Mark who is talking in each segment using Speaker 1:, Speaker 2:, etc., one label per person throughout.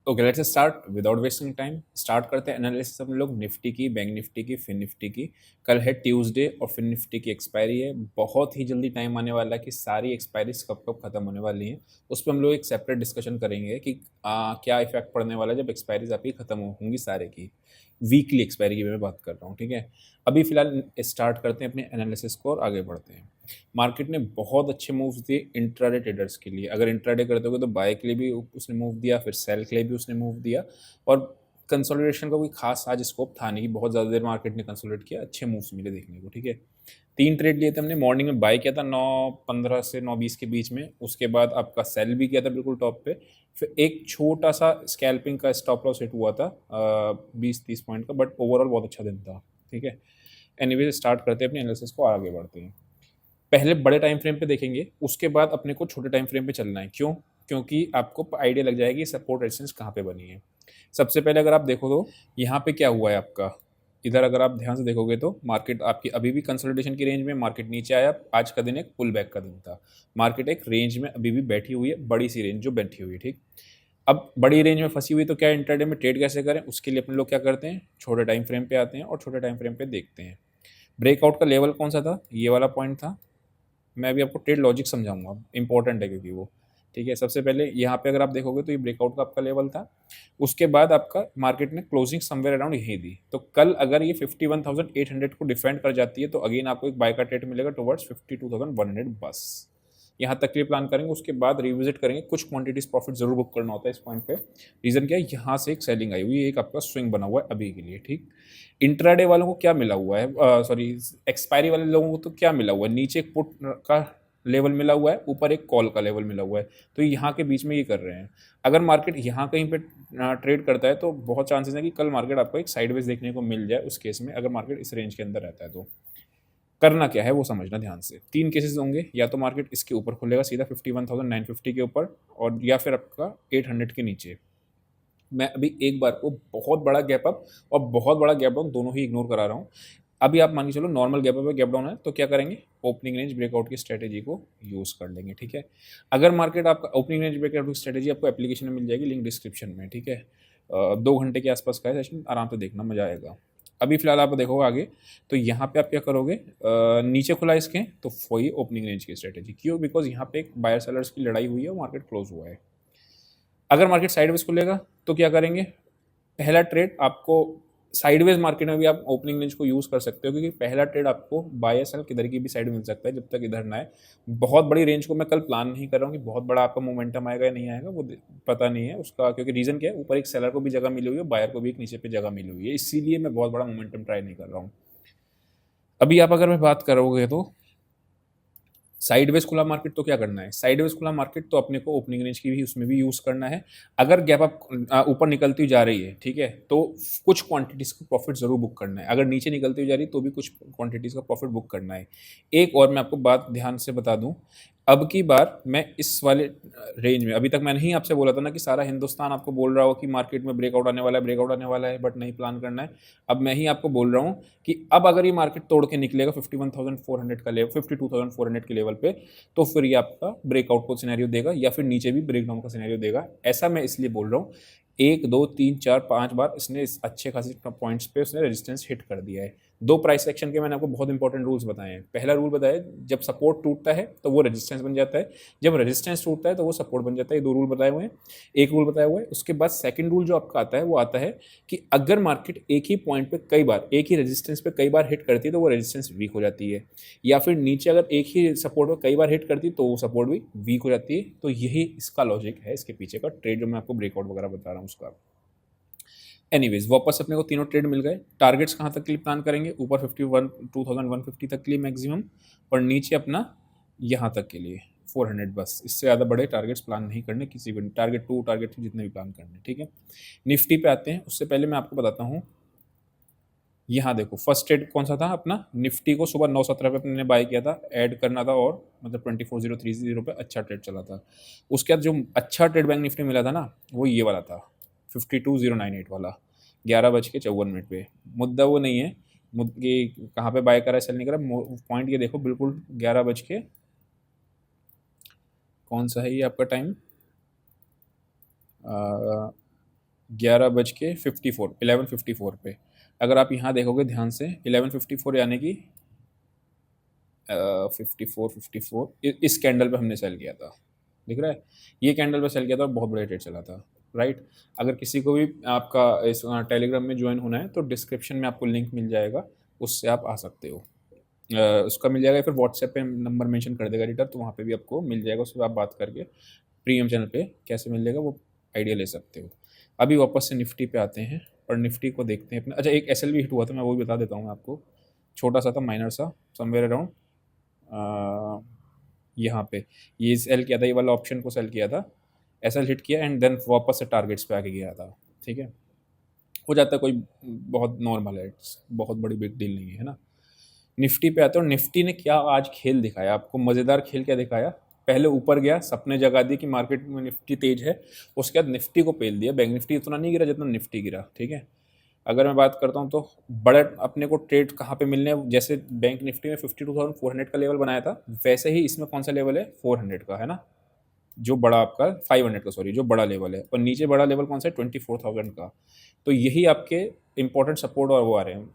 Speaker 1: Okay, let's start without wasting time. Start करते हैं analysis हम लोग निफ्टी की, बैंक निफ्टी की, फिन निफ्टी की। कल है ट्यूसडे और फिन निफ्टी की एक्सपायरी है। बहुत ही जल्दी टाइम आने वाला है कि सारी एक्सपायरीज कब कब खत्म होने वाली हैं। उस पर हम लोग एक सेपरेट डिस्कशन करेंगे कि क्या इफेक्ट पड़ने वाला है जब एक्सपायरीज आपकी खत्म होंगी सारे की। वीकली एक्सपायरी की मैं बात कर रहा हूँ, ठीक है। अभी फिलहाल स्टार्ट करते हैं अपने एनालिसिस को और आगे बढ़ते हैं। मार्केट ने बहुत अच्छे मूव्स दिए इंट्राडे ट्रेडर्स के लिए। अगर इंट्राडे करते हो तो बाय के लिए भी उसने मूव दिया, फिर सेल के लिए भी उसने मूव दिया। और कंसोलिडेशन का कोई खास आज स्कोप था नहीं कि बहुत ज़्यादा देर मार्केट ने कंसोलिडेट किया, अच्छे मूव्स मिले देखने को, ठीक है। 3 ट्रेड लिए थे हमने। मॉर्निंग में बाय किया था 9:15 से 9:20 के बीच में। उसके बाद आपका सेल भी किया था बिल्कुल टॉप पे। फिर एक छोटा सा स्कैल्पिंग का स्टॉप लॉस हिट हुआ था 20-30 पॉइंट का, बट ओवरऑल बहुत अच्छा दिन था, ठीक है। एनीवेज स्टार्ट करते हैं अपने एनालिसिस को, आगे बढ़ते हैं। पहले बड़े टाइम फ्रेम पे देखेंगे, उसके बाद अपने को छोटे टाइम फ्रेम पे चलना है। क्यों? क्योंकि आपको आइडिया लग जाएगी सपोर्ट रेजिस्टेंस कहाँ पे बनी है। सबसे पहले अगर आप देखो तो यहाँ पे क्या हुआ है आपका, इधर अगर आप ध्यान से देखोगे तो मार्केट आपकी अभी भी कंसोलिडेशन की रेंज में, मार्केट नीचे आया। आज का दिन एक पुल बैक का दिन था। मार्केट एक रेंज में अभी भी बैठी हुई है, बड़ी सी रेंज जो बैठी हुई है, ठीक। अब बड़ी रेंज में फंसी हुई तो क्या इंटरडे में ट्रेड कैसे करें, उसके लिए अपने लोग क्या करते हैं, छोटे टाइम फ्रेम पे आते हैं और छोटे टाइम फ्रेम पे देखते हैं। ब्रेकआउट का लेवल कौन सा था, ये वाला पॉइंट था। मैं अभी आपको ट्रेड लॉजिक समझाऊंगा, इंपॉर्टेंट है क्योंकि वो, ठीक है। सबसे पहले यहाँ पे अगर आप देखोगे तो ये ब्रेकआउट का आपका लेवल था। उसके बाद आपका मार्केट ने क्लोजिंग समवेयर अराउंड यही दी। तो कल अगर ये 51,800 को डिफेंड कर जाती है तो अगेन आपको एक बाय का ट्रेड मिलेगा टुवर्ड्स 52,100 बस। यहाँ तक के लिए प्लान करेंगे, उसके बाद रिविजिट करेंगे। कुछ क्वांटिटीज प्रॉफिट जरूर बुक करना होता है इस पॉइंट पे। रीजन क्या है, यहाँ से एक सेलिंग आई हुई है, एक आपका स्विंग बना हुआ है अभी के लिए, ठीक। इंट्राडे वालों को क्या मिला हुआ है, सॉरी, एक्सपायरी वाले लोगों को तो क्या मिला हुआ है, नीचे एक पुट का लेवल मिला हुआ है, ऊपर एक कॉल का लेवल मिला हुआ है। तो यहाँ के बीच में ये कर रहे हैं। अगर मार्केट यहाँ कहीं पे ट्रेड करता है तो बहुत चांसेस है कि कल मार्केट आपको एक साइडवेज देखने को मिल जाए। उस केस में अगर मार्केट इस रेंज के अंदर रहता है तो करना क्या है वो समझना ध्यान से। 3 केसेस होंगे, या तो मार्केट इसके ऊपर खुलेगा सीधा 51,950 के ऊपर, और या फिर आपका 800 के नीचे। मैं अभी एक बार को बहुत बड़ा गैप अप और बहुत बड़ा गैप डाउन दोनों ही इग्नोर करा रहा हूँ। अभी आप मान के चलो नॉर्मल गैप अप है, गैप डाउन है, तो क्या करेंगे, ओपनिंग रेंज ब्रेकआउट की स्ट्रेटेजी को यूज़ कर लेंगे, ठीक है। अगर मार्केट आपका ओपनिंग रेंज ब्रेकआउट की स्ट्रेटेजी आपको एप्लीकेशन में मिल जाएगी, लिंक डिस्क्रिप्शन में, ठीक है। 2 घंटे के आसपास का है सेशन, आराम से देखना, मजा आएगा। अभी फिलहाल आप देखोगे आगे, तो यहाँ पे आप क्या करोगे, नीचे खुला इसके तो वही ओपनिंग रेंज की स्ट्रेटेजी। क्यों? बिकॉज यहाँ पे एक बायर सेलर्स की लड़ाई हुई है और मार्केट क्लोज हुआ है। अगर मार्केट साइडवेज खुलेगा तो क्या करेंगे, पहला ट्रेड आपको साइडवेज मार्केट में भी आप ओपनिंग रेंज को यूज़ कर सकते हो, क्योंकि पहला ट्रेड आपको बाय या सेल किधर की भी साइड मिल सकता है जब तक इधर ना आए। बहुत बड़ी रेंज को मैं कल प्लान नहीं कर रहा हूँ कि बहुत बड़ा आपका मोमेंटम आएगा या नहीं आएगा, वो पता नहीं है उसका, क्योंकि रीज़न क्या है, ऊपर एक सेलर को भी जगह मिली हुई है, बायर को भी एक नीचे पे जगह मिली हुई है, इसीलिए मैं बहुत बड़ा मोमेंटम ट्राई नहीं कर रहा हूँ। अभी आप अगर मैं बात करोगे तो साइडवेज खुला मार्केट तो क्या करना है, साइडवेज खुला मार्केट तो अपने को ओपनिंग रेंज की भी उसमें भी यूज़ करना है। अगर गैप अप ऊपर निकलती हुई जा रही है, ठीक है, तो कुछ क्वांटिटीज़ का प्रॉफिट ज़रूर बुक करना है। अगर नीचे निकलती हुई जा रही है तो भी कुछ क्वांटिटीज़ का प्रॉफिट बुक करना है। एक और मैं आपको बात ध्यान से बता दूं, अब की बार मैं इस वाले रेंज में, अभी तक मैंने ही आपसे बोला था ना कि सारा हिंदुस्तान आपको बोल रहा हो कि मार्केट में ब्रेकआउट आने वाला है, ब्रेकआउट आने वाला है, बट नहीं प्लान करना है। अब मैं ही आपको बोल रहा हूँ कि अब अगर ये मार्केट तोड़ के निकलेगा 51,400 का लेवल, 52,400 के लेवल पे, तो फिर ये आपका ब्रेकआउट को सिनेरियो देगा या फिर नीचे भी ब्रेकडाउन का सिनेरियो देगा। ऐसा मैं इसलिए बोल रहा हूँ, 1 2 3 4 5 बार इसने इस अच्छे खासे पॉइंट्स पे उसने रेजिस्टेंस हिट कर दिया है। 2 प्राइस सेक्शन के मैंने आपको बहुत इंपॉर्टेंट रूल्स बताए हैं। पहला रूल बताया, जब सपोर्ट टूटता है तो वो रेजिस्टेंस बन जाता है, जब रेजिस्टेंस टूटता है तो वो सपोर्ट बन जाता है। ये 2 रूल बताए हुए हैं, एक रूल बताया हुआ है। उसके बाद सेकंड रूल जो आपका आता है वो आता है कि अगर मार्केट एक ही पॉइंट पे कई बार, एक ही रेजिस्टेंस पे कई बार हिट करती है तो वो रेजिस्टेंस वीक हो जाती है, या फिर नीचे अगर एक ही सपोर्ट पे कई बार हिट करती है तो वो सपोर्ट भी वीक हो जाती है। तो यही इसका लॉजिक है, इसके पीछे का ट्रेड जो मैं आपको ब्रेकआउट वगैरह बता रहा हूँ उसका। एनीवेज वापस अपने को तीनों ट्रेड मिल गए। टारगेट्स कहाँ तक के लिए प्लान करेंगे, ऊपर 51,150 तक के लिए मैक्सिमम, और नीचे अपना यहाँ तक के लिए 400 बस। इससे ज़्यादा बड़े टारगेट्स प्लान नहीं करने किसी भी, टारगेट 2 टारगेट 3 जितने भी प्लान करने, ठीक है। निफ्टी पे आते हैं, उससे पहले मैं आपको बताता हूँ। यहाँ देखो फर्स्ट ट्रेड कौन सा था अपना, निफ्टी को सुबह 9:17 पे अपने बाय किया था, ऐड करना था, और मतलब 24,030 पे अच्छा ट्रेड चला था। उसके बाद जो अच्छा ट्रेड बैंक निफ्टी मिला था ना, वो ये वाला था 52,098 वाला, 11:54 पे। मुद्दा वो नहीं है कि कहाँ पे बाय करा है सेल नहीं करा, पॉइंट ये देखो बिल्कुल 11 बज के, कौन सा है ये आपका टाइम, 11:54 11:54 पे। अगर आप यहाँ देखोगे ध्यान से 11:54 यानी कि 54 इस कैंडल पे हमने सेल किया था, दिख रहा है? ये कैंडल पे सेल किया था और बहुत बड़ा ट्रेड चला था, राइट? अगर किसी को भी आपका इस टेलीग्राम में ज्वाइन होना है तो डिस्क्रिप्शन में आपको लिंक मिल जाएगा, उससे आप आ सकते हो। उसका मिल जाएगा या फिर व्हाट्सएप पे नंबर मेंशन कर देगा एडिटर, तो वहाँ पे भी आपको मिल जाएगा, उससे आप बात करके प्रीमियम चैनल पे कैसे मिल जाएगा वो आइडिया ले सकते हो। अभी वापस से निफ्टी पे आते हैं और निफ्टी को देखते हैं अपना। अच्छा, एक एस हिट हुआ था, मैं वो भी बता देता हूँ आपको, छोटा सा था, माइनर सा, समवेयर अराउंड यहाँ पे ये सेल किया था, ये वाला ऑप्शन को सेल किया था, एस हिट किया एंड देन वापस से टारगेट्स पे आके गया था, ठीक है? हो जाता है, कोई बहुत नॉर्मल है, बहुत बड़ी बिग डील नहीं है ना। निफ्टी पे आते हैं और निफ्टी ने क्या आज खेल दिखाया आपको, मज़ेदार खेल क्या दिखाया। पहले ऊपर गया, सपने जगा दी कि मार्केट में निफ्टी तेज है, उसके बाद निफ्टी को पेल दिया। बैंक निफ्टी इतना नहीं गिरा जितना निफ्टी गिरा, ठीक है? अगर मैं बात करता हूँ तो बड़े अपने को ट्रेड कहाँ पे मिलने हैं, जैसे बैंक निफ्टी में 52,400 का लेवल बनाया था, वैसे ही इसमें कौन सा लेवल है, 400 का, है ना? जो बड़ा आपका 500 का, सॉरी, जो बड़ा लेवल है, और नीचे बड़ा लेवल कौन सा है, 24,000 का। तो यही आपके इंपॉर्टेंट सपोर्ट और वो आ रहे हैं,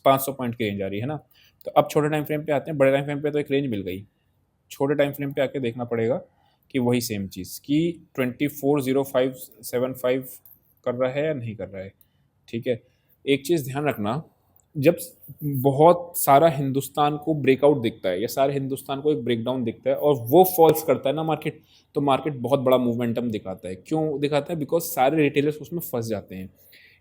Speaker 1: 500 पॉइंट की रेंज आ रही है ना। तो अब छोटे टाइम फ्रेम पे आते हैं, बड़े टाइम फ्रेम पे तो एक रेंज मिल गई, छोटे टाइम फ्रेम पे आके देखना पड़ेगा कि वही सेम चीज़ कि 240575 कर रहा है या नहीं कर रहा है, ठीक है? एक चीज़ ध्यान रखना, जब बहुत सारा हिंदुस्तान को ब्रेकआउट दिखता है या सारे हिंदुस्तान को एक ब्रेकडाउन दिखता है और वो फॉल्स करता है ना मार्केट, तो मार्केट बहुत बड़ा मूवमेंटम दिखाता है। क्यों दिखाता है? बिकॉज सारे रिटेलर्स उसमें फंस जाते हैं।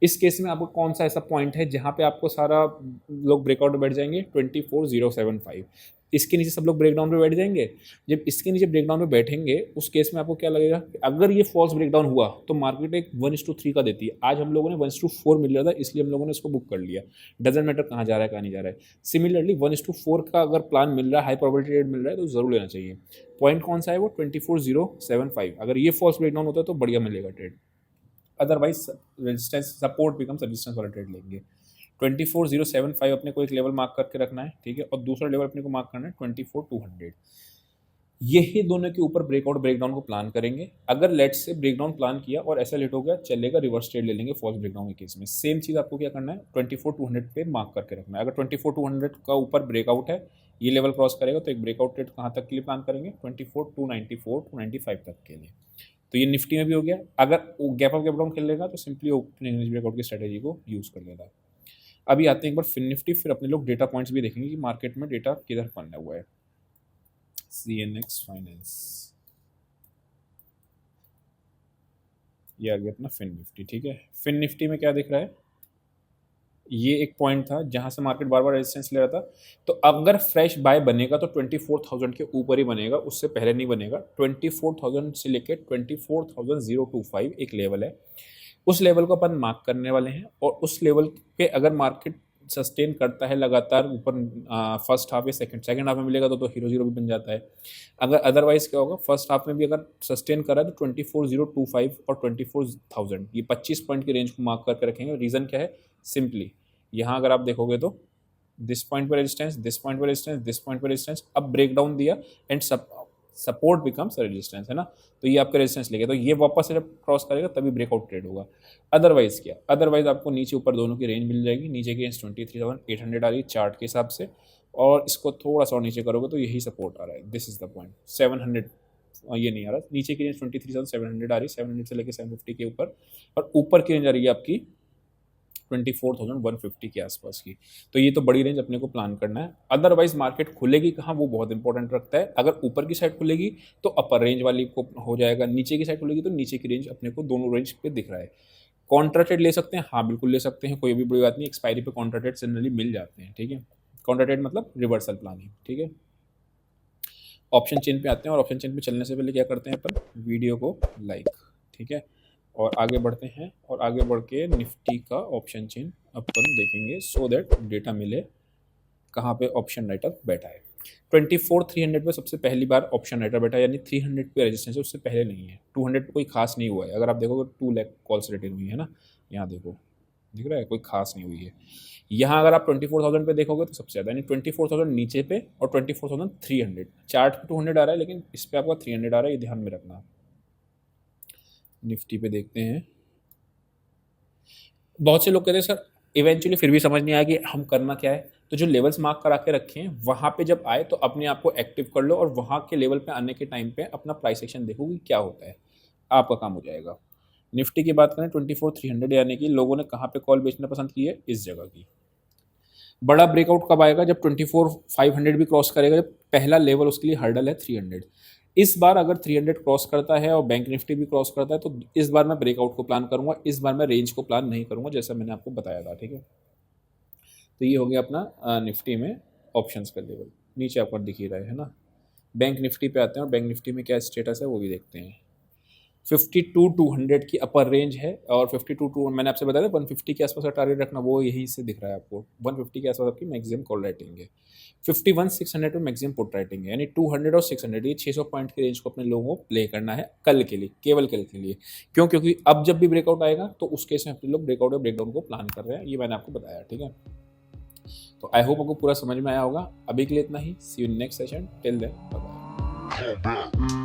Speaker 1: इस केस में आपको कौन सा ऐसा पॉइंट है जहाँ पे आपको सारा लोग ब्रेकआउट में बैठ जाएंगे, 24,075, इसके नीचे सब लोग ब्रेकडाउन पे बैठ जाएंगे। जब इसके नीचे ब्रेकडाउन पे बैठेंगे, उस केस में आपको क्या लगेगा कि अगर ये फॉल्स ब्रेकडाउन हुआ तो मार्केट एक 1:3 का देती है। आज हम लोगों ने 1:4 मिल रहा था, इसलिए हम लोगों ने इसको बुक कर लिया। डजेंट मैटर कहाँ जा रहा है कहाँ नहीं जा रहा है। सिमिलरली 1:4 का अगर प्लान मिल रहा है, हाई प्रोबेबिलिटी ट्रेड मिल रहा है, तो जरूर लेना चाहिए। पॉइंट कौन सा है वो, 24,075। अगर ये फॉल्स ब्रेकडाउन होता है तो बढ़िया मिलेगा trade, otherwise resistance support becomes resistance वाला ट्रेड लेंगे। 24,075 अपने को एक लेवल मार्क करके रखना है, ठीक है? और दूसरा लेवल अपने को मार्क करना है 24,200। यही दोनों के ऊपर ब्रेकआउट ब्रेकडाउन को प्लान करेंगे। अगर लेट से ब्रेकडाउन प्लान किया और ऐसा लेट हो गया, चलेगा, रिवर्स ट्रेड ले लेंगे फॉल्स ब्रेकडाउन के केस में। सेम चीज़ आपको क्या करना है, 24,200 पे मार्क करके रखना है। अगर 24,200 का ऊपर ब्रेकआउट है, ये लेवल क्रॉस करेगा, तो एक ब्रेकआउट ट्रेड कहाँ तक के लिए प्लान करेंगे, 24,294 295 तक के लिए। तो ये निफ्टी में भी हो गया। अगर गैप अप गैप डाउन खेल लेगा तो सिंपली ओपनिंग ब्रेकआउट की स्ट्रेटेजी को यूज़ कर लेगा। अभी आते हैं एक बार फिन निफ्टी, फिर अपने लोग डेटा पॉइंट्स भी देखेंगे कि मार्केट में डेटा किधर बना हुआ है। CNX फाइनेंस, ये आ गया अपना फिन निफ्टी, ठीक है? फिन निफ्टी में क्या दिख रहा है, ये एक पॉइंट था जहां से मार्केट बार बार रेजिस्टेंस ले रहा था। तो अगर फ्रेश बाय बनेगा तो 24,000 के ऊपर ही बनेगा, उससे पहले नहीं बनेगा। 24,000 से लेकर 24,025 एक लेवल है, उस लेवल को अपन मार्क करने वाले हैं। और उस लेवल पे अगर मार्केट सस्टेन करता है लगातार ऊपर, फर्स्ट हाफ या सेकंड हाफ में मिलेगा तो हीरो जीरो भी बन जाता है। अगर अदरवाइज क्या होगा, फर्स्ट हाफ में भी अगर सस्टेन करा तो 24,025 और 24,000, ये 25 पॉइंट की रेंज को मार्क करके रखेंगे। रीज़न क्या है, सिंपली यहाँ अगर आप देखोगे तो दिस पॉइंट पर रेजिस्टेंस, दिस पॉइंट पर रेजिस्टेंस, दिस पॉइंट पर रेजिस्टेंस, अब ब्रेक डाउन दिया एंड सपोर्ट बिकम्स रेजिस्टेंस, है ना? तो ये आपका रेजिस्टेंस लेगा, तो ये वापस से जब क्रॉस करेगा तभी ब्रेकआउट ट्रेड होगा। अदरवाइज क्या, अदरवाइज आपको नीचे ऊपर दोनों की रेंज मिल जाएगी। नीचे की रेंज 23,800 आ रही है चार्ट के हिसाब से, और इसको थोड़ा सा और नीचे करोगे तो यही सपोर्ट आ रहा है, दिस इज द पॉइंट। 700 ये नहीं आ रहा, नीचे की रेंज 23,700 आ रही है, 700 से लेकर 750 के ऊपर, और ऊपर की रेंज आ रही है आपकी 24,150 के आसपास की। तो ये तो बड़ी रेंज अपने को प्लान करना है। अदरवाइज मार्केट खुलेगी कहाँ, वो बहुत इंपॉर्टेंट रखता है। अगर ऊपर की साइड खुलेगी तो अपर रेंज वाली को हो जाएगा, नीचे की साइड खुलेगी तो नीचे की रेंज अपने को दोनों रेंज पे दिख रहा है। कॉन्ट्रा ट्रेड ले सकते हैं, हाँ बिल्कुल ले सकते हैं, कोई भी बड़ी बात नहीं। एक्सपायरी पे कॉन्ट्रा ट्रेड जनरली मिल जाते हैं, ठीक है? कॉन्ट्रा ट्रेड मतलब रिवर्सल प्लानिंग, ठीक है? ऑप्शन चेन पे आते हैं, और ऑप्शन चेन पे चलने से पहले क्या करते हैं अपन, वीडियो को लाइक, ठीक है? और आगे बढ़ते हैं, और आगे बढ़ के निफ्टी का ऑप्शन चेन अपन देखेंगे, सो दैट डेटा मिले कहाँ पे ऑप्शन राइटर बैठा है। 24,300 पे सबसे पहली बार ऑप्शन राइटर बैठा है, यानी 300 पे रेजिस्टेंस है, उससे पहले नहीं है। 200 पे कोई खास नहीं हुआ है। अगर आप देखोगे 2 लाख कॉल्स रेटेड हुई है ना, यहाँ देखो, दिख रहा है, कोई खास नहीं हुई है। यहाँ अगर आप 24,000 पे देखोगे तो सबसे ज़्यादा, यानी 24,000 नीचे पे और 24,300। चार्ट पे 200 आ रहा है, लेकिन इस पर आपका 300 आ रहा है, ये ध्यान में रखना। निफ्टी पे देखते हैं, बहुत से लोग कहते हैं सर इवेंचुअली फिर भी समझ नहीं आया कि हम करना क्या है, तो जो लेवल्स मार्क करा के रखे हैं वहाँ पे जब आए तो अपने आप को एक्टिव कर लो और वहाँ के लेवल पे आने के टाइम पे अपना प्राइस एक्शन देखो कि क्या होता है, आपका काम हो जाएगा। निफ्टी की बात करें 24,300 यानी कि लोगों ने कहाँ पे कॉल बेचना पसंद की है, इस जगह की। बड़ा ब्रेकआउट कब आएगा, जब 24,500 भी क्रॉस करेगा, जब पहला लेवल उसके लिए हर्डल है 300। इस बार अगर 300 क्रॉस करता है और बैंक निफ्टी भी क्रॉस करता है तो इस बार मैं ब्रेकआउट को प्लान करूंगा, इस बार मैं रेंज को प्लान नहीं करूंगा जैसा मैंने आपको बताया था, ठीक है। तो ये हो गया अपना निफ्टी में ऑप्शंस का लेवल, नीचे आपको दिख ही रहा है ना। बैंक निफ्टी पे आते हैं और बैंक निफ्टी में क्या स्टेटस है वो भी देखते हैं। 52,200 की अपर रेंज है और 52 मैंने आपसे बताया था 150 के आसपास का टारगेट रखना, वो यहीं से दिख रहा है आपको। 150 के आसपास आपकी मैक्सिमम कॉल राइटिंग है। 51,600 में मैक्सिमम पुट राइटिंग है, यानी 200 और 600 ये 600 पॉइंट की रेंज को अपने लोगों को प्ले करना है कल के लिए, केवल कल के लिए। क्यों? क्योंकि अब जब भी ब्रेकआउट आएगा तो उस केस में अपने लोग ब्रेकआउट और ब्रेकडाउन को प्लान कर रहे हैं, ये मैंने आपको बताया, ठीक है। तो आई होप आपको पूरा समझ में आया होगा। अभी के लिए इतना ही, see you next session, till then bye bye.